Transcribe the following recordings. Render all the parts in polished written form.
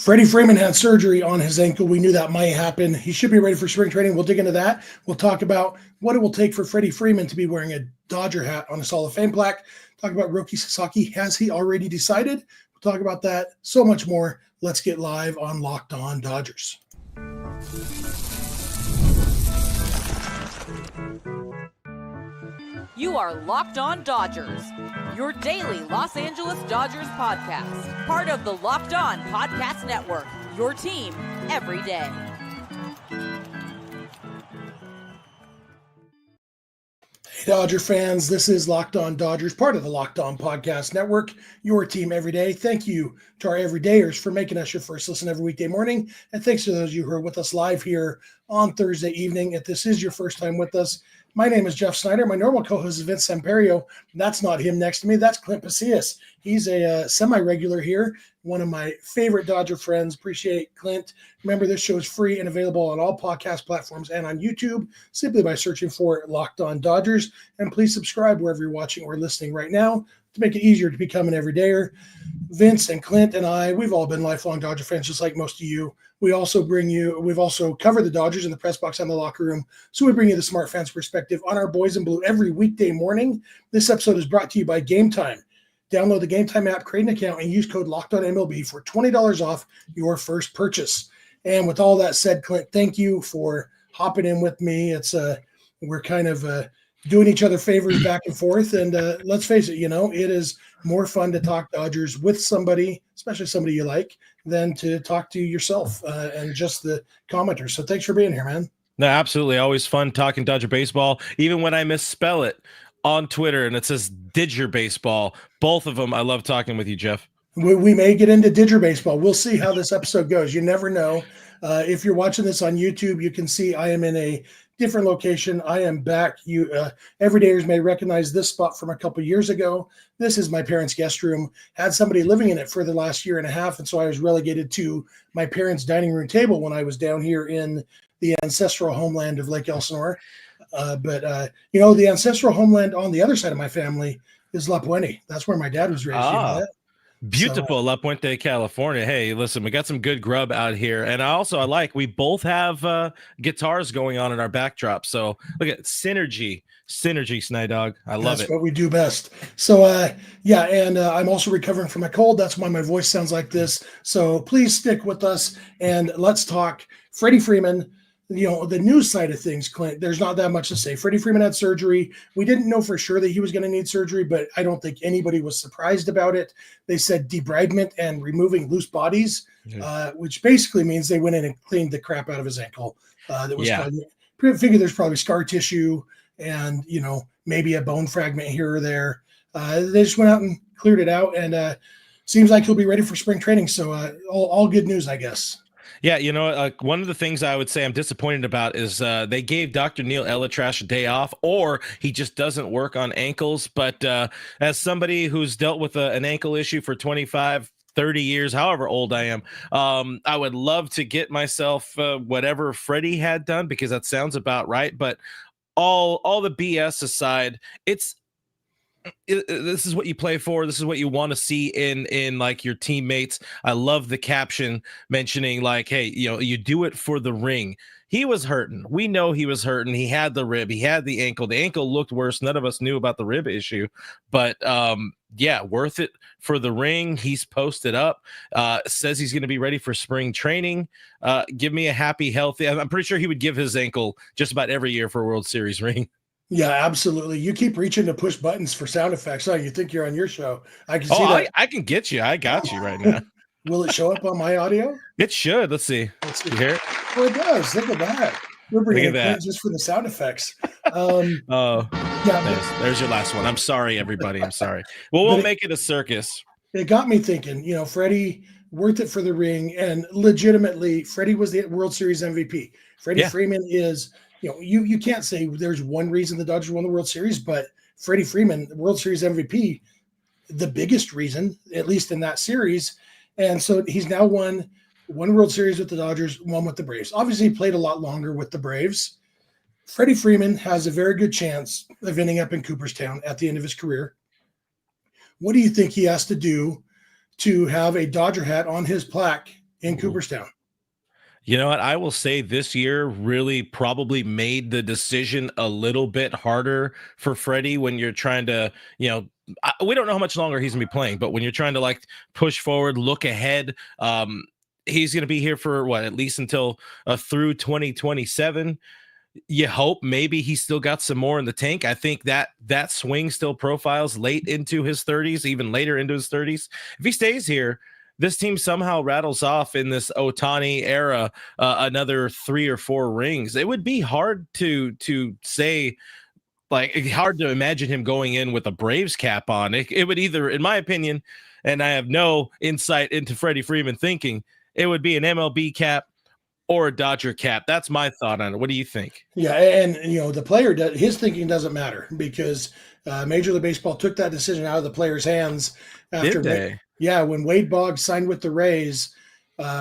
Freddie Freeman had surgery on his ankle. We knew that might happen. He should be ready for spring training. We'll dig into that. We'll talk about what it will take for Freddie Freeman to be wearing a Dodger hat on his Hall of Fame plaque. Talk about Roki Sasaki. Has he already decided? We'll talk about that. So much more. Let's get live on Locked On Dodgers. You are Locked On Dodgers, your daily Los Angeles Dodgers podcast. Part of the Locked On Podcast Network, your team every day. Hey, Dodger fans, this is Locked On Dodgers, part of the Locked On Podcast Network, your team every day. Thank you to our everydayers for making us your first listen every weekday morning. And thanks to those of you who are with us live here on Thursday evening. If this is your first time with us, my name is Jeff Snider. My normal co-host is Vince Samperio. That's not him next to me. That's Clint Pasillas. He's a semi-regular here, one of my favorite Dodger friends. Appreciate Clint. Remember, this show is free and available on all podcast platforms and on YouTube simply by searching for Locked On Dodgers. And please subscribe wherever you're watching or listening right now to make it easier to become an everydayer. Vince and Clint and I, we've all been lifelong Dodger fans, just like most of you. We've also covered the Dodgers in the press box and the locker room. So we bring you the smart fans perspective on our boys in blue every weekday morning. This episode is brought to you by Game Time. Download the Game Time app, create an account, and use code LOCKEDONMLB for $20 off your first purchase. And with all that said, Clint, thank you for hopping in with me. We're kind of doing each other favors back and forth. And let's face it, it is more fun to talk Dodgers with somebody, especially somebody you like, than to talk to yourself and just the commenters. So thanks for being here, man. No, absolutely. Always fun talking Dodger baseball, even when I misspell it on Twitter and it says Didger baseball. Both of them. I love talking with you, Jeff. We may get into Didger baseball. We'll see how this episode goes. You never know. If you're watching this on YouTube, you can see I am in a different location. I am back. You everydayers may recognize this spot from a couple years ago. This is my parents' guest room. Had somebody living in it for the last year and a half, and so I was relegated to my parents' dining room table when I was down here in the ancestral homeland of Lake Elsinore. But the ancestral homeland on the other side of my family is La Puente. That's where my dad was raised. You know that? Beautiful La Puente, California. Hey, listen, we got some good grub out here. And we both have guitars going on in our backdrop. So look at synergy, Snydog. I love it. That's what we do best. So, I'm also recovering from a cold. That's why my voice sounds like this. So please stick with us and let's talk Freddie Freeman. The news side of things, Clint, there's not that much to say. Freddie Freeman had surgery. We didn't know for sure that he was going to need surgery, but I don't think anybody was surprised about it. They said debridement and removing loose bodies, which basically means they went in and cleaned the crap out of his ankle. Figure there's probably scar tissue and, maybe a bone fragment here or there. They just went out and cleared it out, and seems like he'll be ready for spring training. So all good news, I guess. Yeah, one of the things I would say I'm disappointed about is they gave Dr. Neil Elitrash a day off, or he just doesn't work on ankles. But as somebody who's dealt with an ankle issue for 25, 30 years, however old I am, I would love to get myself whatever Freddie had done, because that sounds about right. But all the BS aside, this is what you play for. This is what you want to see in like your teammates. I love the caption mentioning like, hey, you do it for the ring. He was hurting. We know he was hurting. He had the rib. He had the ankle. The ankle looked worse. None of us knew about the rib issue, but worth it for the ring. He's posted up, says he's going to be ready for spring training. Give me a happy, healthy. I'm pretty sure he would give his ankle just about every year for a World Series ring. Yeah, absolutely. You keep reaching to push buttons for sound effects. Oh, you think you're on your show. I can see that. I can get you. I got you right now. Will it show up on my audio? It should. Let's see. You hear it? Well, it does. Look at that. We're bringing it just for the sound effects. There's your last one. I'm sorry, everybody. I'm sorry. Well, we'll make it a circus. It got me thinking, Freddie, worth it for the ring. And legitimately, Freddie was the World Series MVP. Freddie Freeman is... you can't say there's one reason the Dodgers won the World Series, but Freddie Freeman, the World Series MVP, the biggest reason, at least in that series. And so he's now won one World Series with the Dodgers, one with the Braves. Obviously, he played a lot longer with the Braves. Freddie Freeman has a very good chance of ending up in Cooperstown at the end of his career. What do you think he has to do to have a Dodger hat on his plaque in Cooperstown. You know what? I will say this year really probably made the decision a little bit harder for Freddie when you're trying to, we don't know how much longer he's gonna be playing, but when you're trying to like push forward, look ahead, he's gonna be here for what, at least until through 2027. You hope maybe he's still got some more in the tank. I think that swing still profiles late into his 30s, even later into his 30s. If he stays here, this team somehow rattles off in this Ohtani era another 3 or 4 rings. It would be hard to say, like, hard to imagine him going in with a Braves cap on. It would either, in my opinion, and I have no insight into Freddie Freeman thinking, it would be an MLB cap or a Dodger cap. That's my thought on it. What do you think? Yeah, and the player, his thinking doesn't matter because Major League Baseball took that decision out of the player's hands after. Did they? Yeah, when Wade Boggs signed with the Rays,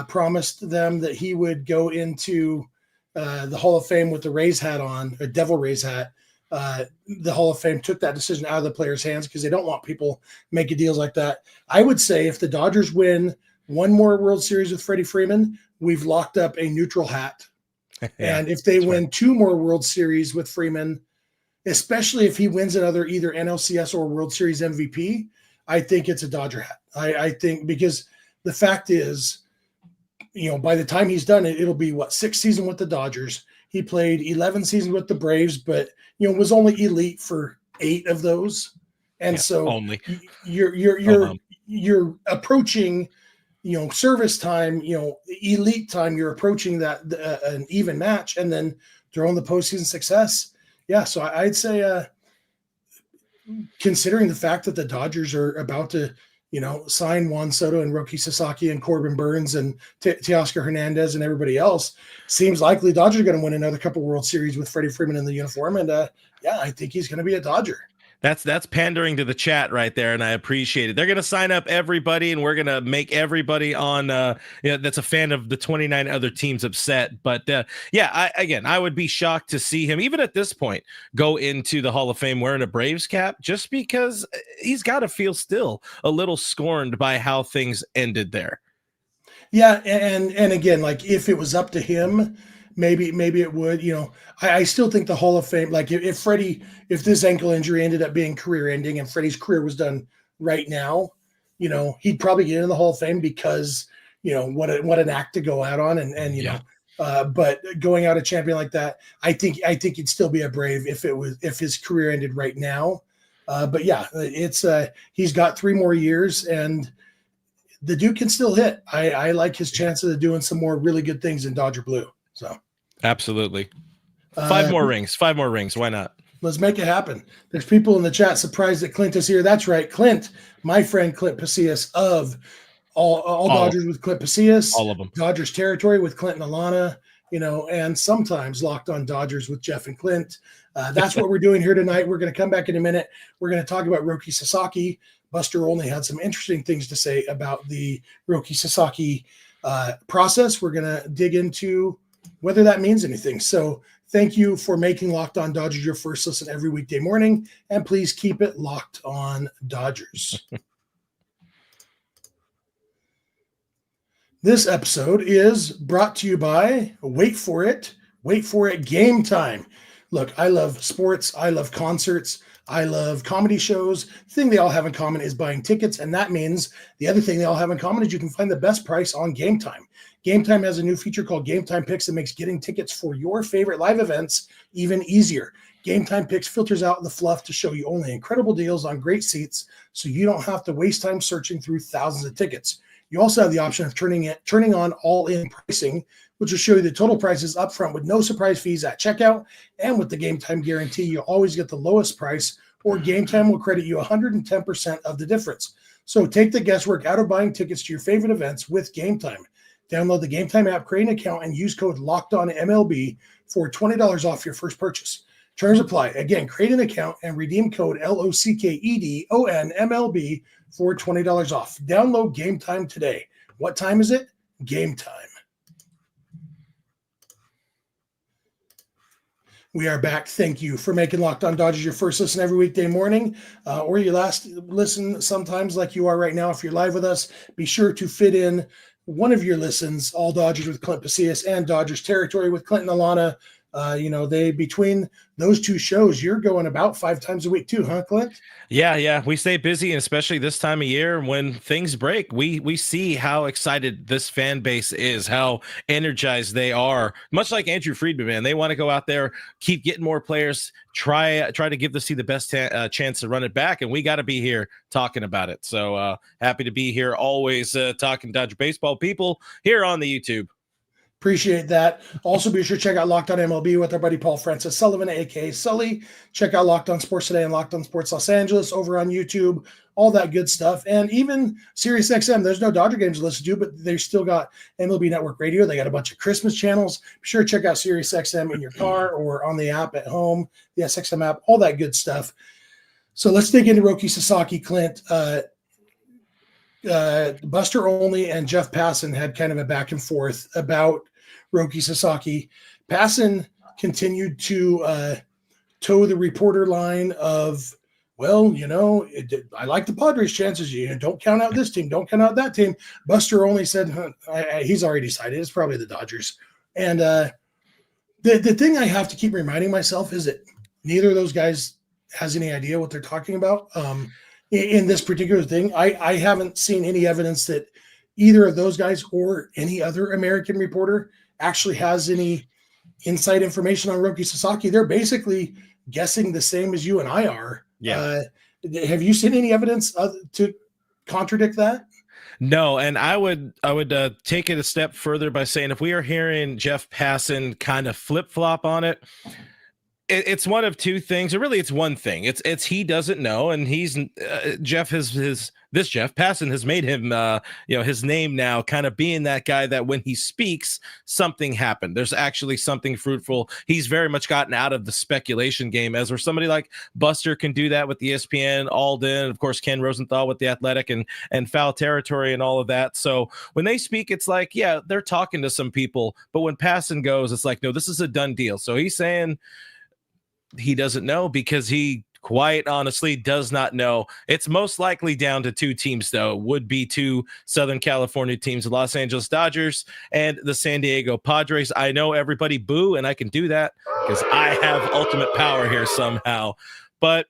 promised them that he would go into the Hall of Fame with the Rays hat on, a Devil Rays hat. The Hall of Fame took that decision out of the player's hands because they don't want people making deals like that. I would say if the Dodgers win one more World Series with Freddie Freeman, we've locked up a neutral hat. Yeah, and if they win 2 more World Series with Freeman, especially if he wins another either NLCS or World Series MVP, I think it's a Dodger hat. I think because the fact is, by the time he's done it, it'll be 6 seasons with the Dodgers. He played 11 seasons with the Braves, but was only elite for 8 of those. And so only you're approaching, service time, elite time. You're approaching that an even match, and then throwing the postseason success. Yeah, so I'd say, considering the fact that the Dodgers are about to, sign Juan Soto and Roki Sasaki and Corbin Burns and Teoscar Hernandez and everybody else, seems likely the Dodgers are going to win another couple World Series with Freddie Freeman in the uniform. And I think he's going to be a Dodger. That's pandering to the chat right there, and I appreciate it. They're going to sign up everybody, and we're going to make everybody on that's a fan of the 29 other teams upset. But I would be shocked to see him, even at this point, go into the Hall of Fame wearing a Braves cap, just because he's got to feel still a little scorned by how things ended there. Yeah, and again, like if it was up to him, maybe it would. I still think the Hall of Fame, like if this ankle injury ended up being career ending and Freddie's career was done right now, he'd probably get in the Hall of Fame because what an act to go out on, but going out a champion like that, I think he'd still be a Brave if his career ended right now. But yeah, it's he's got 3 more years and the dude can still hit. I like his chances of doing some more really good things in Dodger blue. So absolutely. 5 more rings. Why not? Let's make it happen. There's people in the chat surprised that Clint is here. That's right. Clint, my friend Clint Pasillas of all Dodgers with Clint Pasillas. All of them. Dodgers territory with Clint and Alana, and sometimes Locked On Dodgers with Jeff and Clint. That's what we're doing here tonight. We're going to come back in a minute. We're going to talk about Roki Sasaki. Buster Olney had some interesting things to say about the Roki Sasaki process. We're going to dig into whether that means anything. So thank you for making Locked On Dodgers your first listen every weekday morning, and please keep it Locked On Dodgers. This episode is brought to you by, wait for it, Game Time. Look, I love sports. I love concerts. I love comedy shows. The thing they all have in common is buying tickets, and that means the other thing they all have in common is you can find the best price on Game Time. Game Time has a new feature called Game Time Picks that makes getting tickets for your favorite live events even easier. Game Time Picks filters out the fluff to show you only incredible deals on great seats, so you don't have to waste time searching through thousands of tickets. You also have the option of turning on all-in pricing, which will show you the total prices up front with no surprise fees at checkout. And with the Game Time guarantee, you always get the lowest price, or Game Time will credit you 110% of the difference. So take the guesswork out of buying tickets to your favorite events with Game Time. Download the Game Time app, create an account, and use code LOCKEDONMLB for $20 off your first purchase. Terms apply. Again, create an account and redeem code LOCKEDONMLB for $20 off. Download Game Time today. What time is it? Game time. We are back. Thank you for making Locked On Dodgers your first listen every weekday morning, or your last listen sometimes like you are right now. If you're live with us, be sure to fit in one of your listens, All Dodgers with Clint Pasillas and Dodgers Territory with Clint and Alana. They between those two shows, you're going about 5 times a week too, huh, Clint? Yeah. We stay busy, and especially this time of year when things break, we see how excited this fan base is, how energized they are. Much like Andrew Friedman, man, they want to go out there, keep getting more players, try to give the C the best chance to run it back, and we got to be here talking about it. So happy to be here, always talking Dodger baseball, people here on the YouTube. Appreciate that. Also, be sure to check out Locked On MLB with our buddy Paul Francis Sullivan, aka Sully. Check out Locked On Sports Today and Locked On Sports Los Angeles over on YouTube. All that good stuff. And even SiriusXM, there's no Dodger games to listen to, but they've still got MLB Network Radio. They got a bunch of Christmas channels. Be sure to check out SiriusXM in your car or on the app at home, the SXM app, all that good stuff. So let's dig into Roki Sasaki, Clint. Buster Olney and Jeff Passan had kind of a back and forth about Roki Sasaki. Passan continued to toe the reporter line of, well, I like the Padres' chances. Don't count out this team. Don't count out that team. Buster Olney said he's already decided. It's probably the Dodgers. And the thing I have to keep reminding myself is that neither of those guys has any idea what they're talking about. In this particular thing, I haven't seen any evidence that either of those guys or any other American reporter actually has any inside information on Roki Sasaki. They're basically guessing the same as you and I are. Yeah. Have you seen any evidence to contradict that? No, and I would take it a step further by saying if we are hearing Jeff Passan kind of flip-flop on it, it's one of two things, or really it's one thing. It's he doesn't know, and he's Jeff Passan has made him his name now, kind of being that guy that when he speaks, something happened. There's actually something fruitful. He's very much gotten out of the speculation game, as where somebody like Buster can do that with ESPN, Alden, of course Ken Rosenthal with The Athletic and Foul Territory and all of that. So when they speak, it's like, yeah, they're talking to some people, but when Passan goes, it's like, no, this is a done deal. So he's saying he doesn't know because he quite honestly does not know. It's most likely down to two teams, though. Would be two Southern California teams, the Los Angeles Dodgers and the San Diego Padres. I know everybody boo, and I can do that because I have ultimate power here somehow. But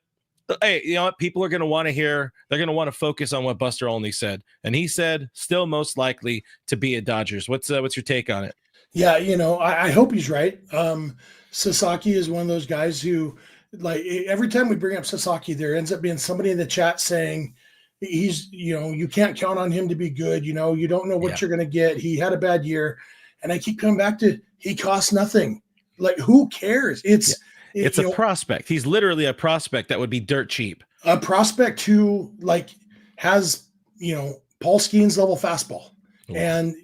hey, you know what? People are going to want to hear. They're going to want to focus on what Buster Olney said, and he said still most likely to be a Dodgers. What's your take on it? Yeah, I hope he's right. Sasaki is one of those guys who, like, every time we bring up Sasaki, there ends up being somebody in the chat saying he's, you can't count on him to be good. You don't know what you're going to get. He had a bad year. And I keep coming back to, he costs nothing. Like, who cares? It's a prospect. He's literally a prospect that would be dirt cheap. A prospect who, like, has, Paul Skeens level fastball. Ooh. And,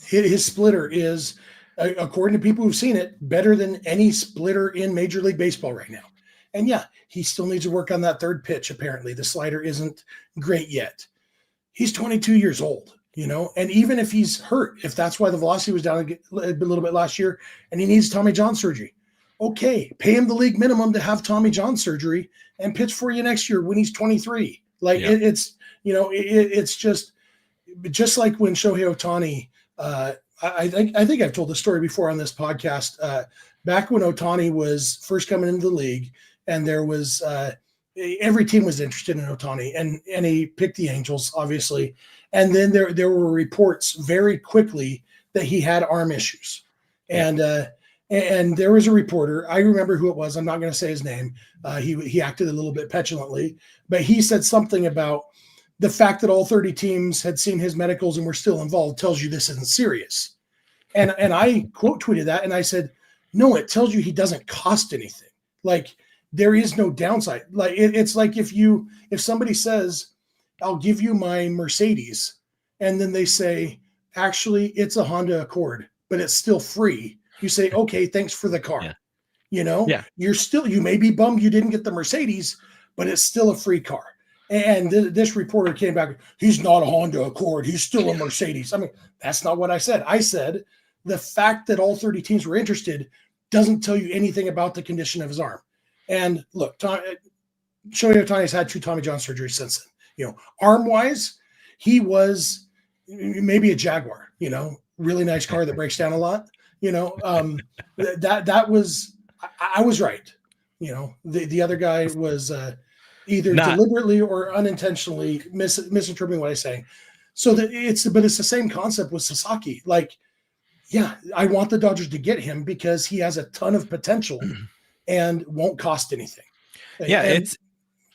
his splitter is, according to people who've seen it, better than any splitter in Major League Baseball right now. And yeah, he still needs to work on that third pitch. Apparently the slider isn't great yet. He's 22 years old, and even if he's hurt, if that's why the velocity was down a little bit last year and he needs Tommy John surgery, okay, pay him the league minimum to have Tommy John surgery and pitch for you next year when he's 23. Like it's just like when Shohei Ohtani, I think I've told the story before on this podcast. Back when Ohtani was first coming into the league, and there was every team was interested in Ohtani, and he picked the Angels, obviously. And then there were reports very quickly that he had arm issues, and there was a reporter. I remember who it was. I'm not going to say his name. He acted a little bit petulantly, but he said something about the fact that all 30 teams had seen his medicals and were still involved tells you this isn't serious. And I quote tweeted that, and I said, no, it tells you he doesn't cost anything. Like, there is no downside. Like, it's like if somebody says, I'll give you my Mercedes, and then they say, actually, it's a Honda Accord, but it's still free. You say, okay, thanks for the car. Yeah. You may be bummed you didn't get the Mercedes, but it's still a free car. And this reporter came back, he's not a Honda Accord, he's still a Mercedes. I mean, that's not what I said. I said the fact that all 30 teams were interested doesn't tell you anything about the condition of his arm. And look, Shohei Ohtani has had 2 Tommy John surgeries since then. Arm-wise, he was maybe a Jaguar, really nice car that breaks down a lot. That was, I was right. The other guy was either deliberately or unintentionally misinterpreting what I say. So it's the same concept with Sasaki. Like, yeah, I want the Dodgers to get him because he has a ton of potential and won't cost anything. Yeah,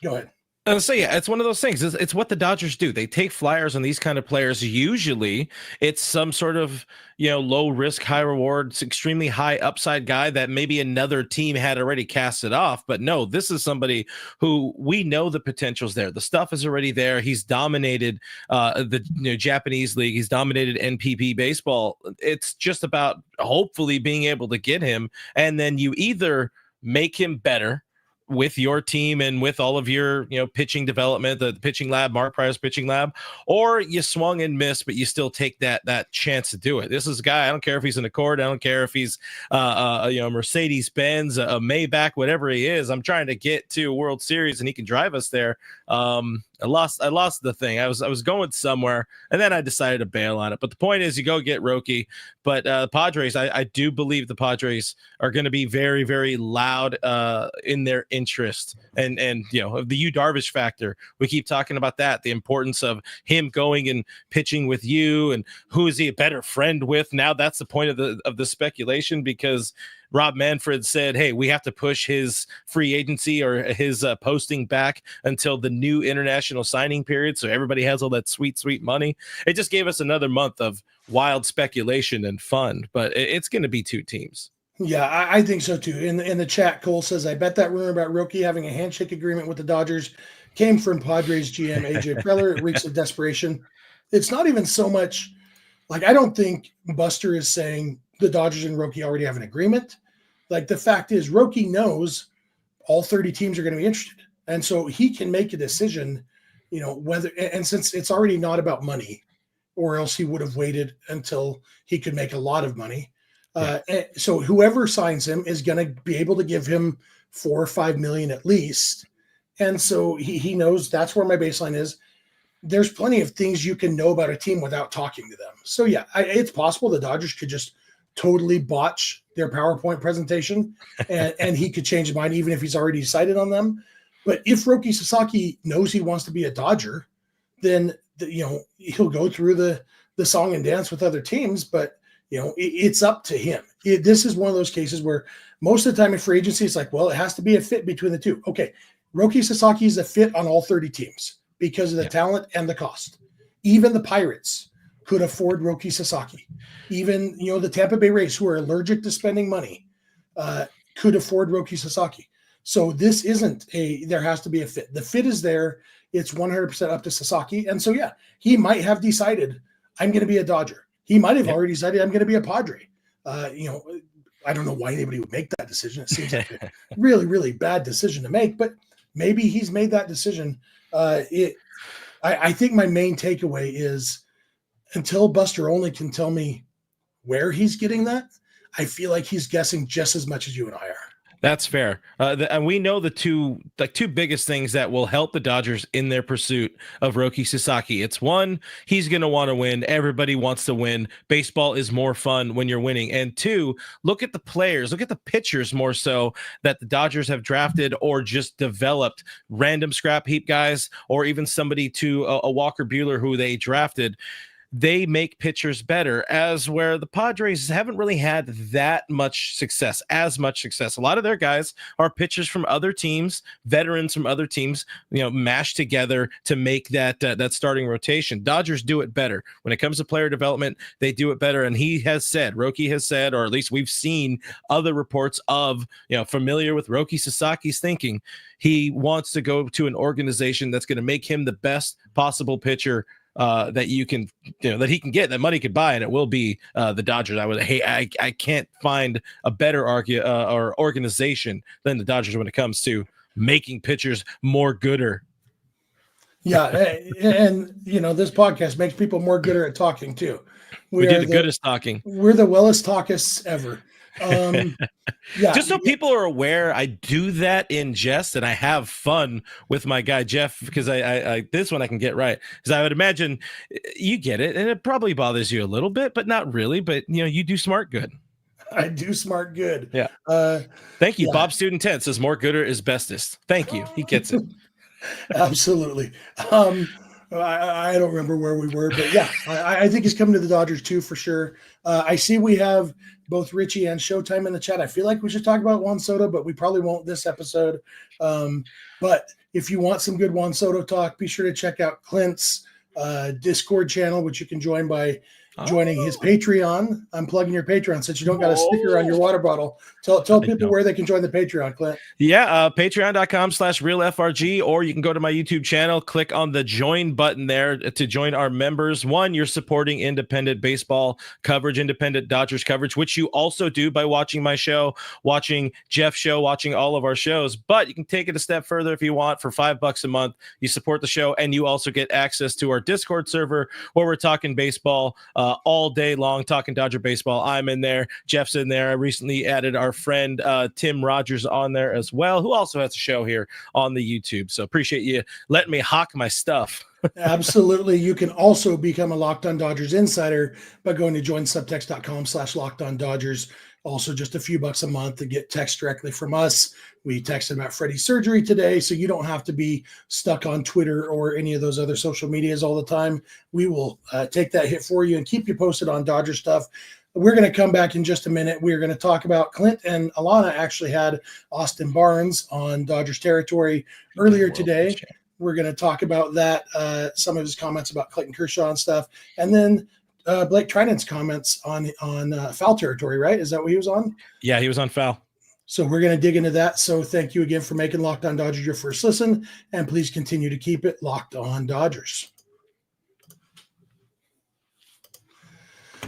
go ahead. So yeah, it's one of those things. It's what the Dodgers do. They take flyers on these kind of players. Usually, it's some sort of low risk, high reward, extremely high upside guy that maybe another team had already casted off. But no, this is somebody who we know the potential's there. The stuff is already there. He's dominated the Japanese league. He's dominated NPB baseball. It's just about hopefully being able to get him, and then you either make him better with your team and with all of your pitching development, the pitching lab, Mark Pryor's pitching lab, or you swung and missed, but you still take that chance to do it. This is a guy, I don't care if he's an Accord, I don't care if he's Mercedes-Benz, a Maybach, whatever he is. I'm trying to get to a World Series and he can drive us there. I lost the thing. I was going somewhere and then I decided to bail on it. But the point is, you go get Roki. But Padres, I do believe the Padres are going to be very, very loud in their interest. And the Yu Darvish factor. We keep talking about that, the importance of him going and pitching with you, and who is he a better friend with? Now that's the point of the speculation, because Rob Manfred said, hey, we have to push his free agency or his posting back until the new international signing period, so everybody has all that sweet, sweet money. It just gave us another month of wild speculation and fun, but it's going to be two teams. Yeah, I think so too. In the chat, Cole says, I bet that rumor about Roki having a handshake agreement with the Dodgers came from Padres GM AJ Preller. It reeks of desperation. It's not even so much like, I don't think Buster is saying the Dodgers and Roki already have an agreement. Like, the fact is, Roki knows all 30 teams are going to be interested. And so he can make a decision, whether, and since it's already not about money, or else he would have waited until he could make a lot of money. So whoever signs him is going to be able to give him $4 or $5 million at least. And so he knows that's where my baseline is. There's plenty of things you can know about a team without talking to them. So yeah, it's possible the Dodgers could just totally botch their PowerPoint presentation and he could change his mind even if he's already decided on them. But if Roki Sasaki knows he wants to be a Dodger, then he'll go through the song and dance with other teams, but it's up to him. This is one of those cases where most of the time in free agency, it's like, well, it has to be a fit between the two. Okay, Roki Sasaki is a fit on all 30 teams because of the talent and the cost. Even the Pirates could afford Roki Sasaki. Even, the Tampa Bay Rays, who are allergic to spending money, could afford Roki Sasaki. So this isn't there has to be a fit. The fit is there. It's 100% up to Sasaki. And so, yeah, he might have decided, I'm going to be a Dodger. He might have already decided, I'm going to be a Padre. I don't know why anybody would make that decision. It seems like a really, really bad decision to make, but maybe he's made that decision. I think my main takeaway is, until Buster Olney can tell me where he's getting that, I feel like he's guessing just as much as you and I are. That's fair. And we know the two biggest things that will help the Dodgers in their pursuit of Roki Sasaki. It's one, he's going to want to win. Everybody wants to win. Baseball is more fun when you're winning. And two, look at the players, look at the pitchers more so that the Dodgers have drafted or just developed, random scrap heap guys, or even somebody to a Walker Buehler who they drafted. They make pitchers better, as where the Padres haven't really had that much success, as much success. A lot of their guys are pitchers from other teams, veterans from other teams, mashed together to make that starting rotation. Dodgers do it better. When it comes to player development, they do it better. And Roki has said, or at least we've seen other reports of, familiar with Roki Sasaki's thinking, he wants to go to an organization that's going to make him the best possible pitcher that you can, that he can get, that money could buy, and it will be the Dodgers. I can't find a better or organization than the Dodgers when it comes to making pitchers more gooder. Yeah, and this podcast makes people more gooder at talking too. We do the goodest talking. We're the wellest talkists ever. Yeah. Just so people are aware, I do that in jest, and I have fun with my guy Jeff, because I this one I can get right, because I would imagine you get it, and it probably bothers you a little bit, but not really. But you do smart good. I do smart good. Yeah. Uh, Thank you. yeah. Bob Student 10 says more gooder is bestest. Thank you. He gets it. Absolutely. I don't remember where we were, but yeah, I think he's coming to the Dodgers too, for sure. I see we have both Richie and Showtime in the chat. I feel like we should talk about Juan Soto, but we probably won't this episode. But if you want some good Juan Soto talk, be sure to check out Clint's Discord channel, which you can join by joining his Patreon. I'm plugging your Patreon since you don't got a sticker on your water bottle. Tell people where they can join the Patreon, Clint. Yeah, patreon.com/realfrg, or you can go to my YouTube channel, click on the join button there to join our members. One, you're supporting independent baseball coverage, independent Dodgers coverage, which you also do by watching my show, watching Jeff's show, watching all of our shows. But you can take it a step further if you want. For $5 a month, you support the show, and you also get access to our Discord server where we're talking baseball all day long, talking Dodger baseball. I'm in there. Jeff's in there. I recently added our friend Tim Rogers on there as well, who also has a show here on the YouTube. So appreciate you letting me hawk my stuff. Absolutely. You can also become a Locked On Dodgers insider by going to joinsubtext.com/LockedOnDodgers. Also just a few bucks a month to get text directly from us. We texted about Freddie's surgery today, so you don't have to be stuck on Twitter or any of those other social medias all the time. We will take that hit for you and keep you posted on Dodger stuff. We're going to come back in just a minute. We're going to talk about Clint and Alana actually had Austin Barnes on Dodgers territory earlier today. We're going to talk about that, some of his comments about Clayton Kershaw and stuff. And then Blake Treinen's comments on foul territory, right? Is that what he was on? Yeah, he was on foul. So we're going to dig into that. So thank you again for making Locked On Dodgers your first listen, and please continue to keep it Locked On Dodgers.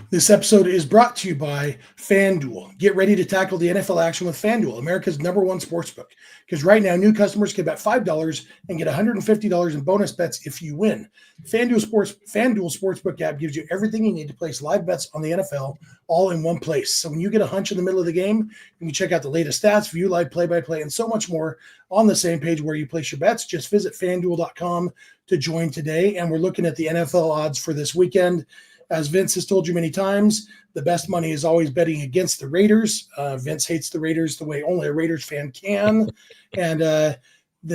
This episode is brought to you by FanDuel. Get ready to tackle the NFL action with FanDuel, America's #1 sportsbook. Because right now, new customers can bet $5 and get $150 in bonus bets if you win. FanDuel Sportsbook app gives you everything you need to place live bets on the NFL all in one place. So when you get a hunch in the middle of the game, you can check out the latest stats, view live play-by-play, and so much more on the same page where you place your bets. Just visit FanDuel.com to join today. And we're looking at the NFL odds for this weekend. As Vince has told you many times, the best money is always betting against the Raiders. Vince hates the Raiders the way only a Raiders fan can. And the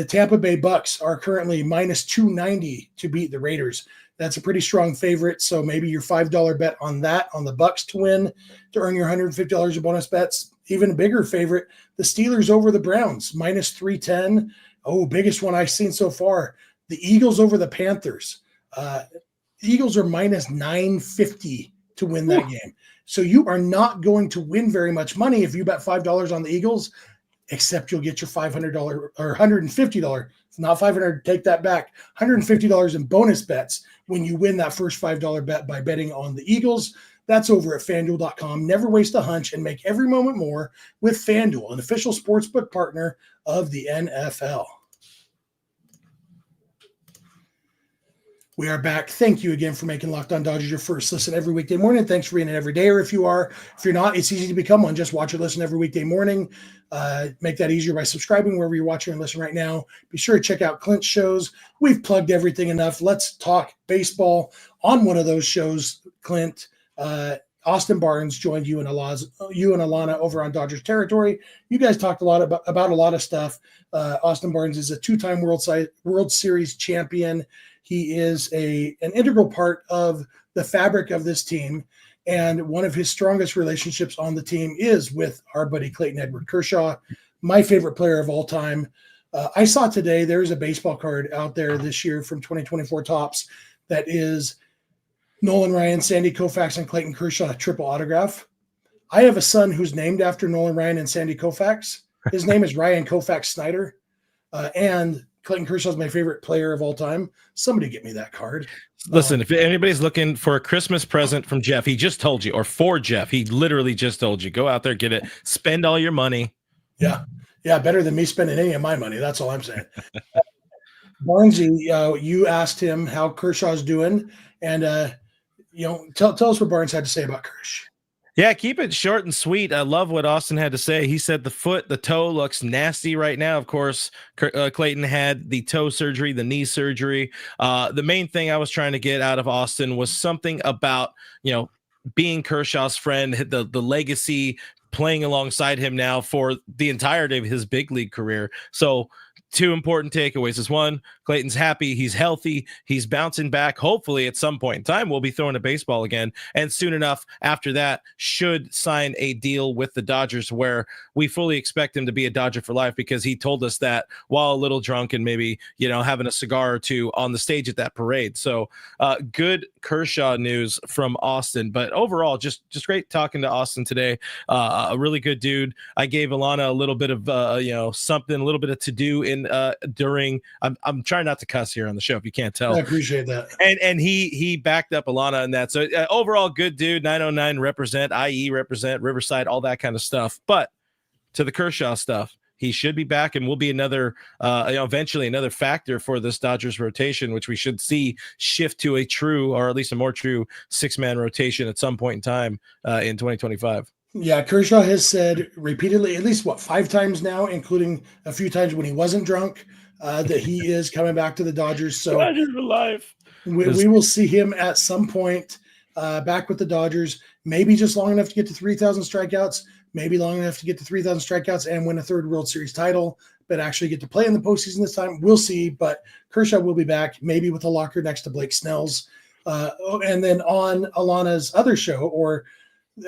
Tampa Bay Bucks are currently minus 290 to beat the Raiders. That's a pretty strong favorite. So maybe your $5 bet on that, on the Bucks to win, to earn your $150 in bonus bets. Even a bigger favorite, the Steelers over the Browns, minus 310. Oh, biggest one I've seen so far. The Eagles over the Panthers. The Eagles are minus 950 to win that game. So you are not going to win very much money if you bet $5 on the Eagles, except you'll get your $500 or $150. It's not $500, take that back. $150 in bonus bets when you win that first $5 bet by betting on the Eagles. That's over at FanDuel.com. Never waste a hunch and make every moment more with FanDuel, an official sportsbook partner of the NFL. We are back. Thank you again for making Locked On Dodgers your first listen every weekday morning. Thanks for being an every day, or if you're not, it's easy to become one. Just watch or listen every weekday morning. Make that easier by subscribing wherever you're watching and listening right now. Be sure to check out Clint's shows. We've plugged everything enough. Let's talk baseball. On one of those shows, Clint, Austin Barnes joined you and Alana over on Dodgers territory. You guys talked a lot about a lot of stuff. Austin Barnes is a two-time World Series champion. He is an integral part of the fabric of this team, and one of his strongest relationships on the team is with our buddy Clayton Edward Kershaw, my favorite player of all time. I saw today there's a baseball card out there this year from 2024 Topps that is Nolan Ryan, Sandy Koufax, and Clayton Kershaw, a triple autograph. I have a son who's named after Nolan Ryan and Sandy Koufax. His name is Ryan Koufax Snider, and Clayton Kershaw is my favorite player of all time. Somebody get me that card. Listen, if anybody's looking for a Christmas present from Jeff, he just told you, or for Jeff, he literally just told you, go out there, get it, spend all your money. Yeah, better than me spending any of my money. That's all I'm saying. Barnesy, you asked him how Kershaw's doing, and tell us what Barnes had to say about Kersh. Yeah, keep it short and sweet. I love what Austin had to say. He said the toe looks nasty right now. Of course, Clayton had the toe surgery, the knee surgery. The main thing I was trying to get out of Austin was something about, being Kershaw's friend, the legacy, playing alongside him now for the entirety of his big league career. So, two important takeaways is one, Clayton's happy, he's healthy, he's bouncing back. Hopefully at some point in time we'll be throwing a baseball again, and soon enough after that should sign a deal with the Dodgers where we fully expect him to be a Dodger for life, because he told us that while a little drunk and maybe having a cigar or two on the stage at that parade. So good Kershaw news from Austin, but overall just great talking to Austin today. A really good dude. I gave Alana a little bit of something, a little bit of to do in during I'm trying not to cuss here on the show if you can't tell. I appreciate that. And he backed up Alana in that. So overall good dude. 909 represent, IE represent, Riverside, all that kind of stuff. But to the Kershaw stuff, he should be back and will be another eventually another factor for this Dodgers rotation, which we should see shift to a true, or at least a more true, 6-man rotation at some point in time in 2025. Yeah, Kershaw has said repeatedly, at least 5 times now, including a few times when he wasn't drunk, that he is coming back to the Dodgers. So Dodgers for life. We will see him at some point back with the Dodgers, maybe just long enough to get to 3,000 strikeouts, maybe long enough to get to 3,000 strikeouts and win a third World Series title, but actually get to play in the postseason this time. We'll see, but Kershaw will be back, maybe with a locker next to Blake Snell's. And then on Alana's other show, or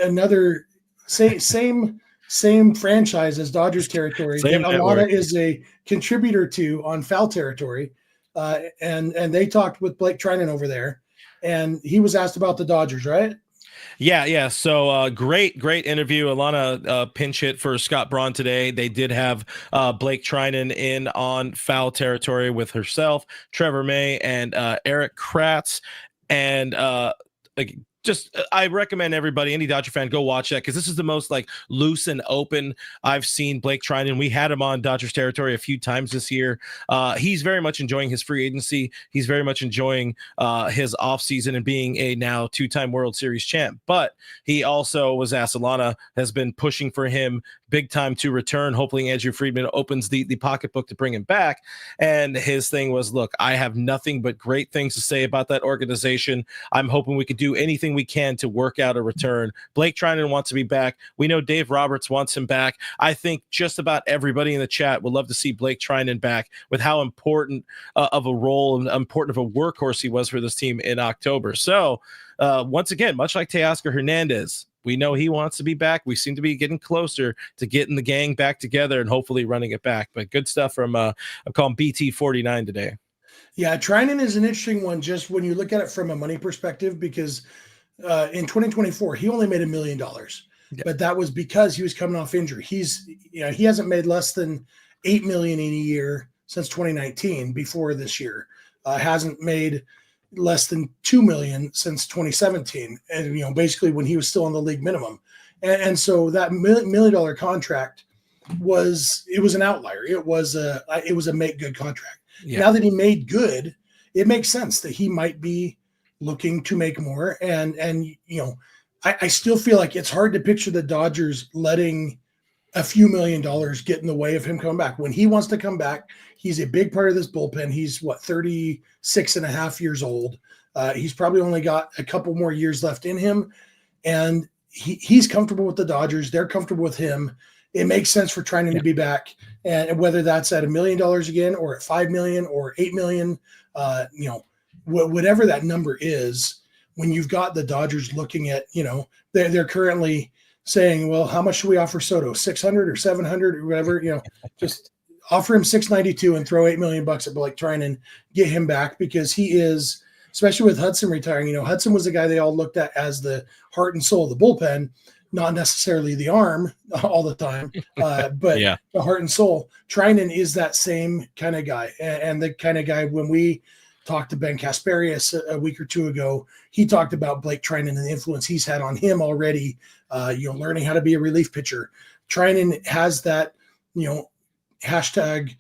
another same franchise as Dodgers territory, that Alana is a contributor to on Foul Territory, and they talked with Blake Treinen over there, and he was asked about the Dodgers, right? Yeah. So great interview. Alana pinch hit for Scott Braun today. They did have Blake Treinen in on Foul Territory with herself, Trevor May, and Eric Kratz, and I recommend everybody, any Dodger fan, go watch that, because this is the most loose and open I've seen Blake Treinen. We had him on Dodgers territory a few times this year. He's very much enjoying his free agency. He's very much enjoying his offseason and being a now 2-time World Series champ. But he also was asked, Alana has been pushing for him big time to return. Hopefully Andrew Friedman opens the pocketbook to bring him back. And his thing was, look, I have nothing but great things to say about that organization. I'm hoping we could do anything we can to work out a return. Blake Treinen wants to be back. We know Dave Roberts wants him back. I think just about everybody in the chat would love to see Blake Treinen back, with how important of a role and important of a workhorse he was for this team in October. So once again, much like Teoscar Hernandez, we know he wants to be back. We seem to be getting closer to getting the gang back together and hopefully running it back. But good stuff from I call him BT49 today. Yeah, Treinen is an interesting one just when you look at it from a money perspective, because in 2024 he only made $1 million, but that was because he was coming off injury. He hasn't made less than $8 million in a year since 2019. Before this year, hasn't made less than $2 million since 2017, and basically when he was still on the league minimum. And so that $1 million contract was an outlier. It was a make good contract. Yeah. Now that he made good, it makes sense that he might be looking to make more. And I still feel like it's hard to picture the Dodgers letting a few $1 million get in the way of him coming back. When he wants to come back, he's a big part of this bullpen. He's 36 and a half years old. He's probably only got a couple more years left in him, and he's comfortable with the Dodgers. They're comfortable with him. It makes sense for Treinen to be back, and whether that's at $1 million again, or at $5 million, or $8 million, whatever that number is. When you've got the Dodgers looking at, they're currently saying, well, how much should we offer Soto? 600 or 700 or whatever, just offer him 692 and throw $8 million at Blake Treinen, get him back, because he is, especially with Hudson retiring, Hudson was the guy they all looked at as the heart and soul of the bullpen, not necessarily the arm all the time, but the heart and soul. Treinen is that same kind of guy, and the kind of guy, when we talked to Ben Kasperius a week or two ago, he talked about Blake Treinen and the influence he's had on him already, learning how to be a relief pitcher. Treinen has that, hashtag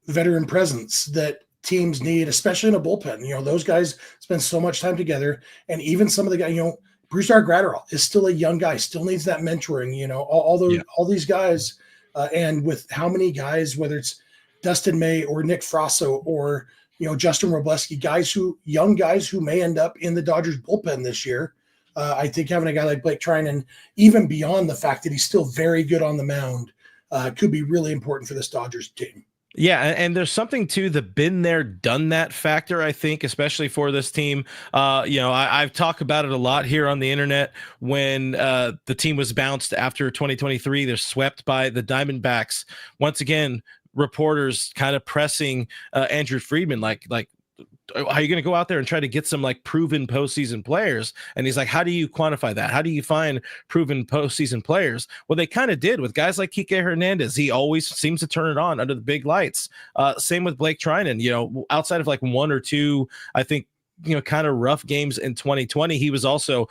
veteran presence that teams need, especially in a bullpen. Those guys spend so much time together, and even some of the guys, Brusdar Graterol is still a young guy, still needs that mentoring, all these guys. And with how many guys, whether it's Dustin May or Nick Frosso or, Justin Robleski, young guys who may end up in the Dodgers bullpen this year. I think having a guy like Blake Treinen, even beyond the fact that he's still very good on the mound, could be really important for this Dodgers team. Yeah, and there's something to the been there, done that factor, I think, especially for this team. I've talked about it a lot here on the internet when the team was bounced after 2023. They're swept by the Diamondbacks. Once again, reporters kind of pressing Andrew Friedman, like, how are you going to go out there and try to get some like proven postseason players? And he's like, how do you quantify that? How do you find proven postseason players? Well, they kind of did with guys like Kike Hernandez. He always seems to turn it on under the big lights. Same with Blake Treinen, outside of like one or two, I think, kind of rough games in 2020. He was also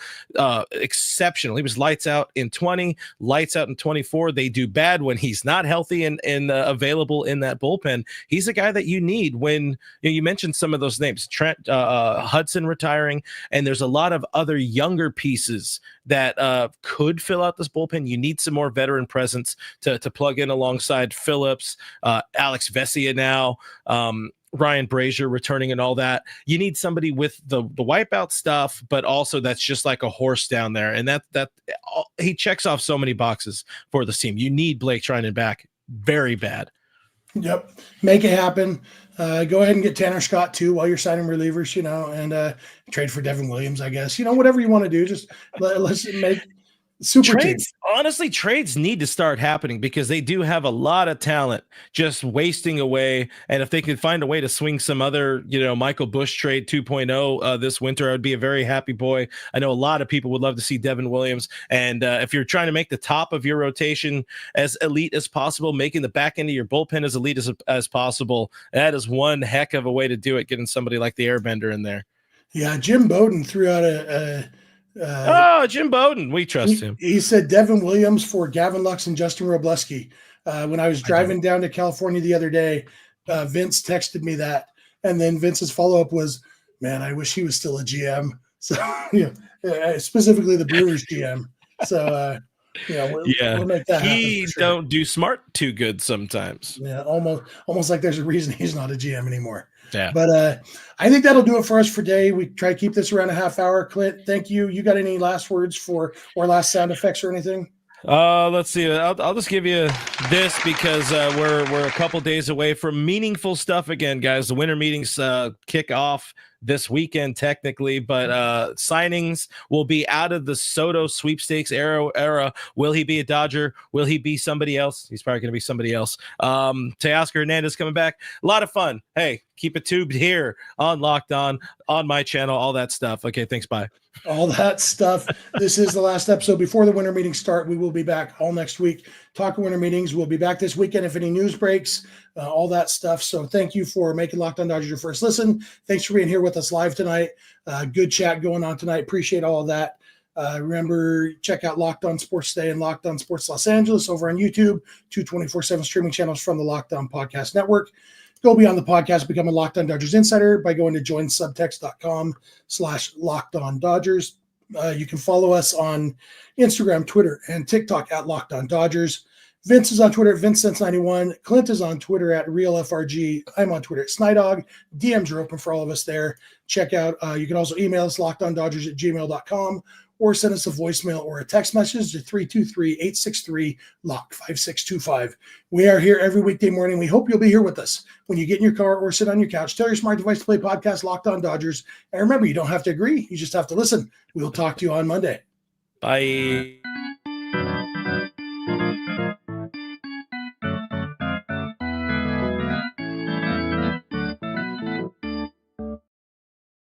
exceptional. He was lights out in 20, lights out in 24. They do bad when he's not healthy and available in that bullpen. He's a guy that you need when you mentioned some of those names, Trent Hudson retiring, and there's a lot of other younger pieces that could fill out this bullpen. You need some more veteran presence to plug in alongside Phillips, Alex Vesia now, Ryan Brazier returning and all that. You need somebody with the wipeout stuff, but also that's just like a horse down there. And that he checks off so many boxes for the team. You need Blake Treinen back very bad. Yep. Make it happen. Go ahead and get Tanner Scott too while you're signing relievers, and trade for Devin Williams, I guess. Whatever you want to do, just let's make super trades. team. Honestly, trades need to start happening because they do have a lot of talent just wasting away. And if they could find a way to swing some other, Michael Busch trade 2.0 this winter, I would be a very happy boy. I know a lot of people would love to see Devin Williams. And if you're trying to make the top of your rotation as elite as possible, making the back end of your bullpen as elite as possible, that is one heck of a way to do it, getting somebody like the Airbender in there. Yeah, Jim Bowden threw out Jim Bowden. We trust him. He said Devin Williams for Gavin Lux and Justin Robleski. When I was driving down to California the other day, Vince texted me that. And then Vince's follow-up was, man, I wish he was still a GM. So, specifically the Brewers GM. So, we'll make that happen. He don't do smart too good sometimes. Yeah, almost like there's a reason he's not a GM anymore. Yeah. But I think that'll do it for us for today. We try to keep this around a half hour. Clint, thank you. You got any last words or last sound effects or anything? Let's see. I'll just give you this because we're a couple days away from meaningful stuff again, guys. The winter meetings kick off this weekend technically, but signings will be out of the Soto sweepstakes era. Will he be a Dodger? Will he be somebody else? He's probably going to be somebody else. Teoscar Hernandez coming back. A lot of fun. Hey, keep it tubed here on Locked On my channel, all that stuff. Okay, thanks. Bye. All that stuff. This is the last episode before the winter meetings start. We will be back all next week. Talking winter meetings. We'll be back this weekend if any news breaks, all that stuff. So thank you for making Locked On Dodgers your first listen. Thanks for being here with us live tonight. Good chat going on tonight. Appreciate all of that. Remember, check out Locked On Sports Today and Locked On Sports Los Angeles over on YouTube, 2 streaming channels from the Locked On Podcast Network. Go beyond the podcast, become a Locked On Dodgers insider by going to joinsubtext.com/LockedOnDodgers. You can follow us on Instagram, Twitter, and TikTok at Locked On Dodgers. Vince is on Twitter at VinceSense91. Clint is on Twitter at RealFRG. I'm on Twitter at Snydog. DMs are open for all of us there. Check out, you can also email us lockedondodgers@gmail.com or send us a voicemail or a text message to 323-863-LOCK5625. We are here every weekday morning. We hope you'll be here with us when you get in your car or sit on your couch. Tell your smart device to play podcast Locked On Dodgers. And remember, you don't have to agree. You just have to listen. We'll talk to you on Monday. Bye.